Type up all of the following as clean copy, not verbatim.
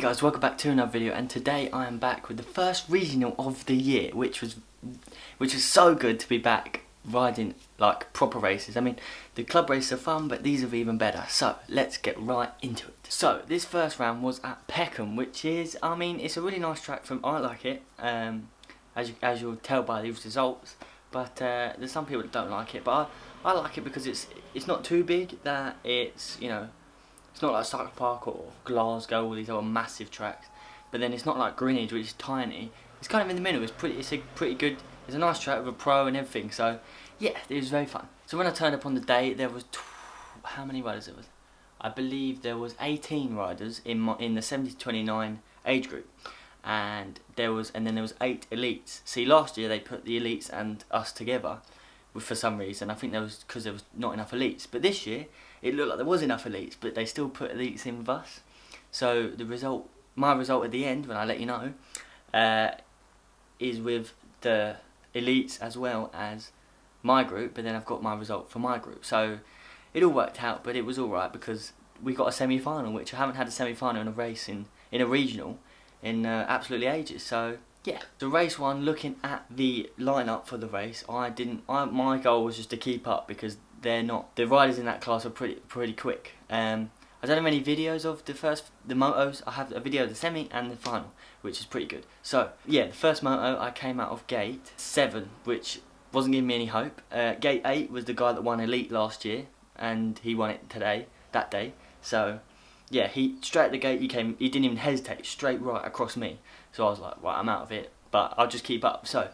guys, welcome back to another video, and today I am back with the first regional of the year, which was so good to be back riding like proper races. I mean, the club races are fun, but these are even better. So let's get right into it. So this first round was at Peckham, which is, I mean, it's a really nice track. I like it, as you'll tell by these results. But there's some people that don't like it, but I like it because it's not too big. That it's, you know, it's not like Cycle Park or Glasgow, all these other massive tracks. But then it's not like Greenwich, which is tiny. It's kind of in the middle. It's a pretty good. It's a nice track with a pro and everything. So yeah, it was very fun. So when I turned up on the day, there was how many riders there was? I believe there was 18 riders in the 70 to 29 age group, and then there was 8 elites. See, last year they put the elites and us together, for some reason. I think that was because there was not enough elites. But this year, it looked like there was enough elites, but they still put elites in with us. So my result at the end, when I let you know, is with the elites as well as my group. But then I've got my result for my group. So it all worked out, but it was all right because we got a semi-final, which I haven't had a semi-final in a race in a regional in absolutely ages. So yeah, the race one, looking at the lineup for the race, my goal was just to keep up because the riders in that class are pretty quick. I don't have many videos of the motos. I have a video of the semi and the final, which is pretty good. So yeah, the first moto I came out of gate 7, which wasn't giving me any hope. Gate 8 was the guy that won elite last year, and he won it that day. So yeah, he straight at the gate, he didn't even hesitate, straight right across me. So I was like, right, I'm out of it, but I'll just keep up. So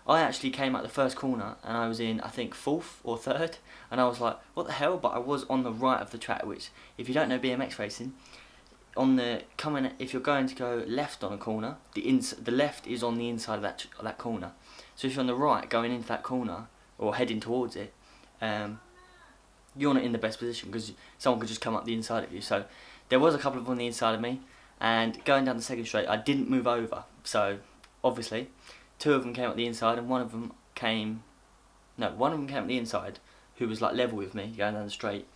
I actually came out the first corner and I was in, I think, 4th or 3rd, and I was like, what the hell? But I was on the right of the track, which, if you don't know BMX racing, if you're going to go left on a corner, the left is on the inside of that corner. So if you're on the right, going into that corner or heading towards it, you're not in the best position because someone could just come up the inside of you. So there was a couple of them on the inside of me, and going down the second straight, I didn't move over. So obviously, 2 of them came up the inside, and one of them came up the inside, who was like level with me going down the straight.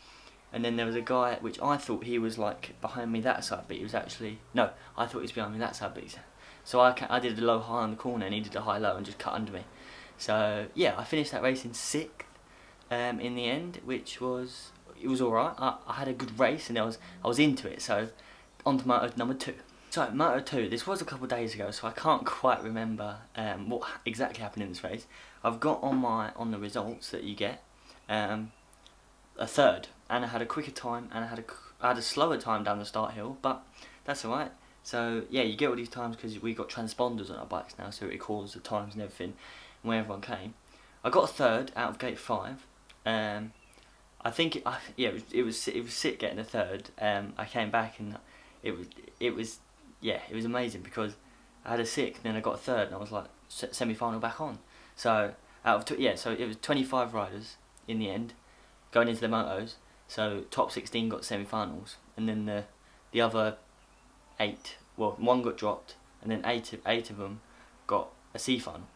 And then there was a guy which I thought he was like behind me that side, but he was actually I thought he was behind me that side, so I did a low high on the corner, and he did a high low and just cut under me. So yeah, I finished that race in 6th in the end, which was alright. I had a good race and I was into it. So on to moto number 2. So moto 2, this was a couple of days ago, so I can't quite remember what exactly happened in this race. I've got on the results that you get a 3rd, and I had a quicker time, and I had a slower time down the start hill, but that's alright. So yeah, you get all these times because we got transponders on our bikes now, so it records the times and everything where everyone came. I got a 3rd out of gate 5. I think it was sick getting a 3rd. I came back and it was amazing because I had a 6th and then I got a 3rd, and I was like semi-final back on. So so it was 25 riders in the end going into the motos. So top 16 got semi-finals, and then the other 8, well, 1 got dropped, and then 8 of them got a C final.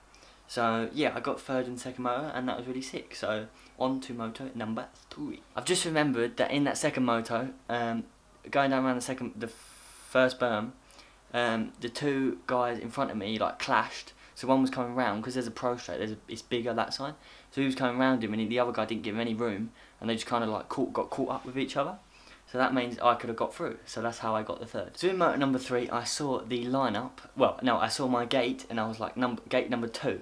So yeah, I got 3rd and 2nd moto, and that was really sick. So on to moto number 3. I've just remembered that in that 2nd moto, going down around the first berm, the 2 guys in front of me like clashed. So one was coming round because there's a pro straight. It's bigger that side. So he was coming round him, and the other guy didn't give him any room, and they just kind of like got caught up with each other. So that means I could have got through. So that's how I got the 3rd. So in moto number 3, I saw the lineup. Well, no, I saw my gate, and I was like gate number 2.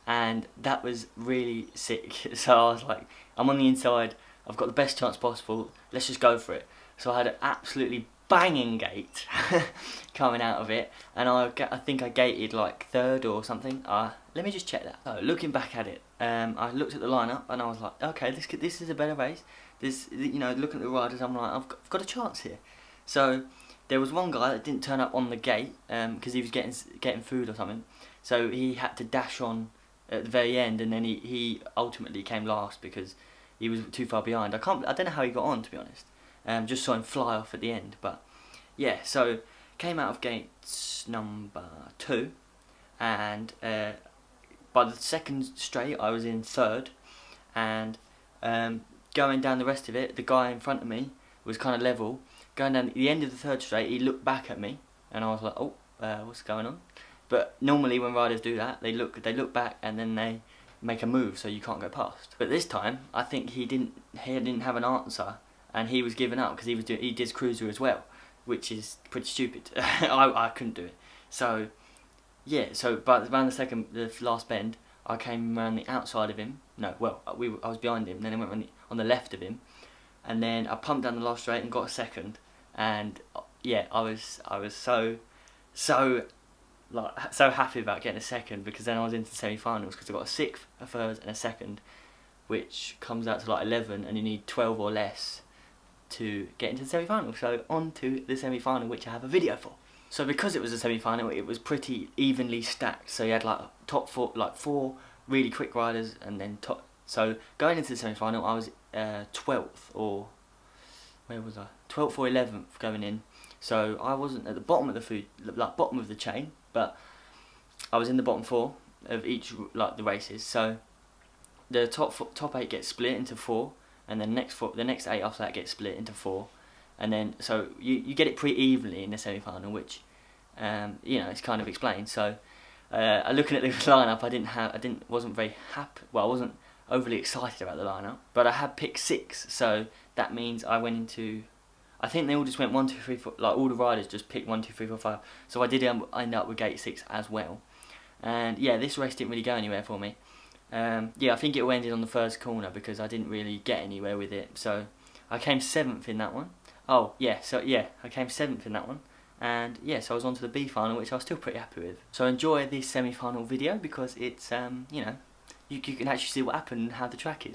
And that was really sick. So I was like, I'm on the inside, I've got the best chance possible, let's just go for it. So I had an absolutely banging gate coming out of it, and I think I gated like 3rd or something. Let me just check that. So looking back at it, I looked at the lineup and I was like, okay, this is a better race. Looking at the riders, I'm like, I've got a chance here. So there was one guy that didn't turn up on the gate because he was getting food or something. So he had to dash on at the very end, and then he ultimately came last because he was too far behind. I don't know how he got on, to be honest. Just saw him fly off at the end, but yeah. So came out of gate number 2, and by the 2nd straight I was in 3rd, and going down the rest of it, the guy in front of me was kind of level. Going down the end of the 3rd straight, he looked back at me, and I was like, oh, what's going on? But normally when riders do that, they look back and then they make a move so you can't go past. But this time, I think he didn't have an answer, and he was giving up because he did cruiser as well, which is pretty stupid. I couldn't do it. So yeah, so but around the last bend, I came around the outside of him. No, well, I was behind him. Then I went on the left of him, and then I pumped down the last straight and got a second. And yeah, I was so happy about getting a second, because then I was into the semi-finals, because I got a sixth, a third, and a second, which comes out to like 11, and you need 12 or less to get into the semi-final. So on to the semi-final, which I have a video for. So because it was a semi-final, it was pretty evenly stacked. So you had like top four, like 4 really quick riders, and then top. So going into the semi-final, I was 12th, or where was I? 12th or 11th going in. So I wasn't at the bottom of bottom of the chain, but I was in the bottom 4 of each, like, the races. So the top 8 gets split into 4, and then the next 8 after that get split into 4, and then so you get it pretty evenly in the semi-final, which you know, it's kind of explained. So looking at the lineup, I wasn't very happy. Well, I wasn't overly excited about the lineup, but I had picked 6, so that means I went into. I think they all just went 1, 2, 3, 4. Like, all the riders just picked 1, 2, 3, 4, 5. So I did end up with gate 6 as well. And yeah, this race didn't really go anywhere for me. Yeah, I think it all ended on the first corner because I didn't really get anywhere with it. So I came 7th in that one. Oh yeah, so yeah, I came 7th in that one. And yeah, so I was on to the B final, which I was still pretty happy with. So enjoy this semi-final video, because it's you know, you can actually see what happened and how the track is.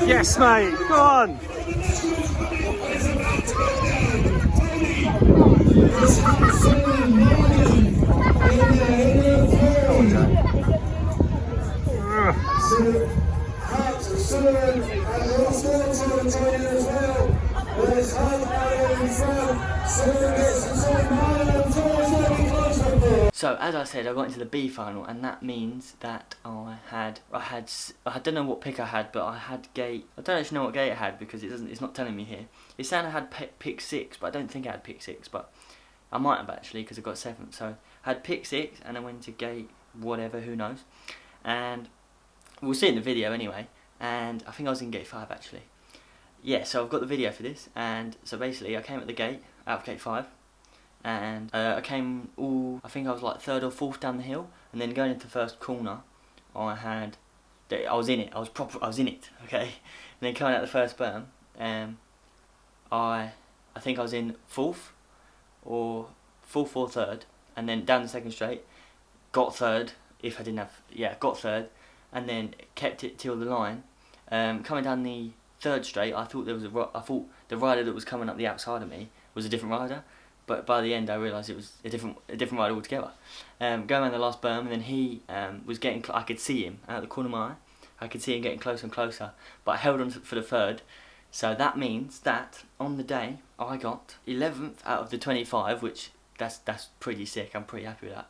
Yes, mate, go on! So as I said, I got into the B final, and that means that I don't know what pick I had, but I had gate. I don't actually know what gate I had, because it's not telling me here. It's saying I had pick 6, but I don't think I had pick 6, but I might have actually, because I got 7th. So I had pick 6, and I went to gate whatever, who knows. And we'll see in the video anyway. And I think I was in gate 5 actually. Yeah, so I've got the video for this. And so basically, I came at the gate out of gate 5. And I came I think I was like 3rd or 4th down the hill, and then going into the first corner, I was in it. I was in it. Okay, and then coming out the first berm, I think I was in 4th or 3rd, and then down the second straight, got 3rd. If I didn't have, got 3rd, and then kept it till the line. Coming down the 3rd straight, I thought the rider that was coming up the outside of me was a different rider. But by the end, I realised it was a different rider altogether. Going around the last berm, and then he was getting. I could see him out of the corner of my eye. I could see him getting closer and closer. But I held on for the 3rd, so that means that on the day I got 11th out of the 25, which that's pretty sick. I'm pretty happy with that.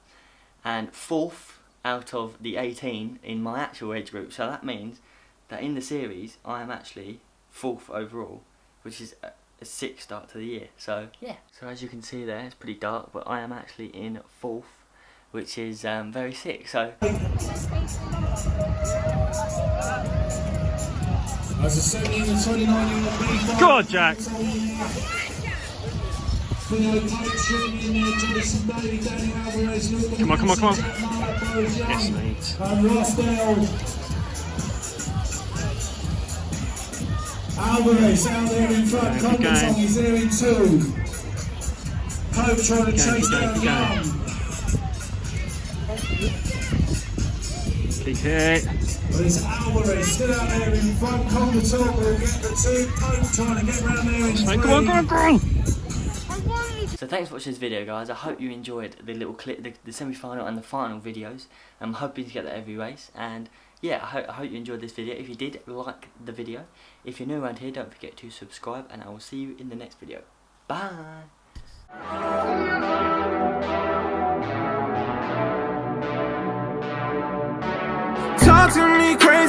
And 4th out of the 18 in my actual age group. So that means that in the series, I am actually 4th overall, which is a sick start to the year. So yeah, so as you can see there, it's pretty dark, but I am actually in 4th, which is very sick. So Go on, Jack! Come on. Yes, mate. Alvarez out there in front, Congleton is there in 2. Pope trying to chase down Young. Big hit. But it's Alvarez still out there in front, Congleton will get the 2, Pope trying to get round there in 3. Go on! So thanks for watching this video, guys. I hope you enjoyed the little clip, the semi-final and the final videos. I'm hoping to get that every race, and yeah, I hope you enjoyed this video. If you did, like the video. If you're new around here, don't forget to subscribe, and I will see you in the next video. Bye! Talk to me crazy.